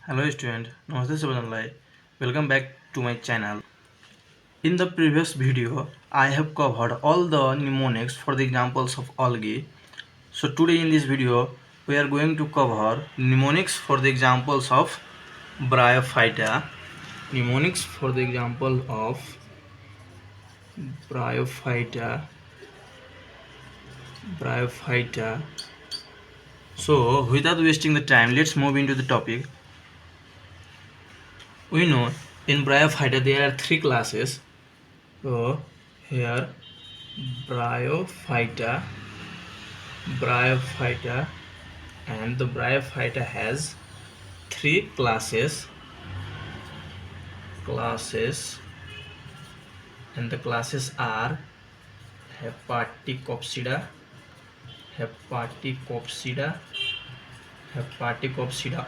Hello student, Namaste Subhanallah. Welcome back to my channel. In the previous video, I have covered all the mnemonics for the examples of algae. So today in this video, we are going to cover mnemonics for the examples of Bryophyta. Mnemonics for the example of Bryophyta. So without wasting the time, let's move into the topic. We know in Bryophyta there are three classes. So here Bryophyta, and the Bryophyta has three classes, and the classes are Hepaticopsida,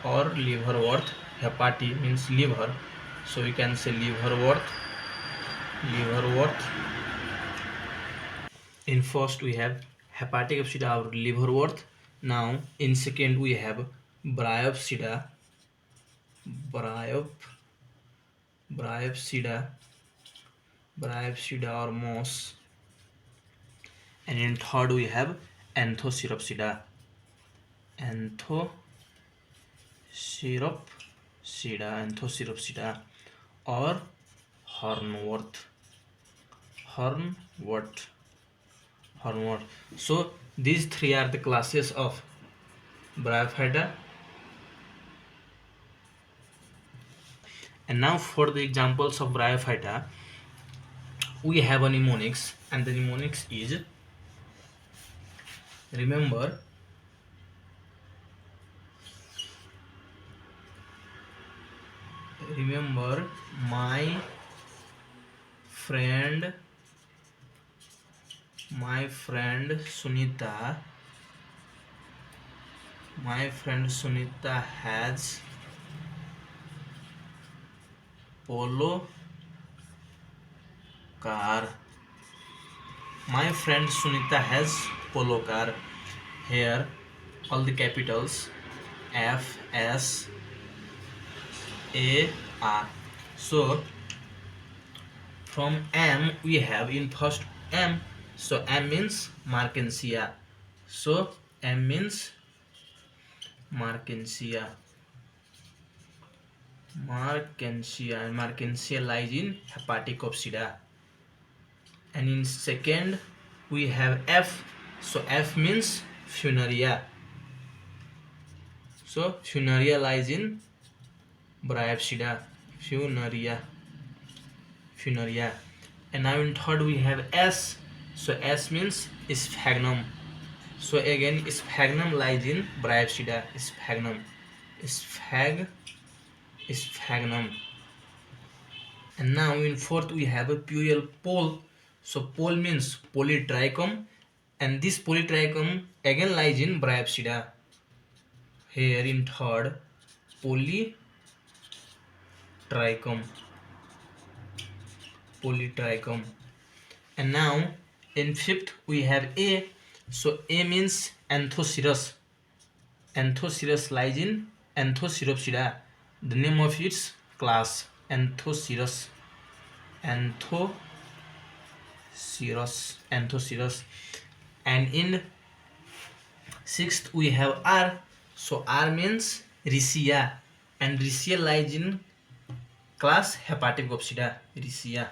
or liverwort. Hepati means liver, so we can say liverwort. In first we have Hepaticopsida or liverwort. Now in second we have Bryopsida or moss, and in third we have Anthoceropsida or hornwort. So these three are the classes of Bryophyta. And now for the examples of Bryophyta, we have a mnemonics, and the mnemonics is, remember my friend Sunita has polo car. My friend Sunita has polo car. Here all the capitals F, S, A, R. So from M we have in first M. So M means Markensia. So M means Markensia. And Markensia lies in Hepaticopsida. And in second we have F. So F means Funaria. So Funaria lies in Bryopsida. Funaria. And now in third we have S. So S means Sphagnum. So again Sphagnum lies in Bryopsida. Sphagnum. And now in fourth we have a pual pole. So pole means Polytrichum, and this Polytrichum again lies in Bryopsida. Here in third Polytrichum. And now in fifth we have A. So A means Anthocerus. Lies in Anthoceropsida. The name of its class, Anthocerus. And in sixth we have R. So R means Riccia, and Riccia lies in class Hepaticopsida. Riccia.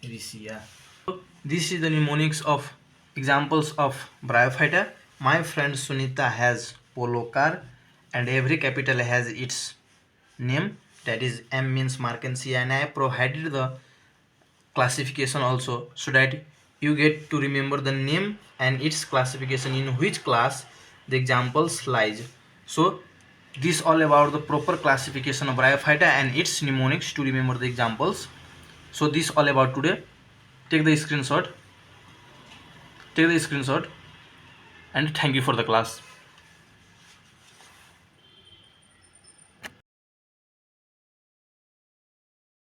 Riccia. So this is the mnemonics of examples of Bryophyta. My friend Sunita has polo car, and every capital has its name, that is M means Markensia, and I provided the classification also, so that you get to remember the name and its classification, in which class the examples lies. So this all about the proper classification of Bryophyta and its mnemonics to remember the examples. So this all about today. Take the screenshot, and thank you for the class.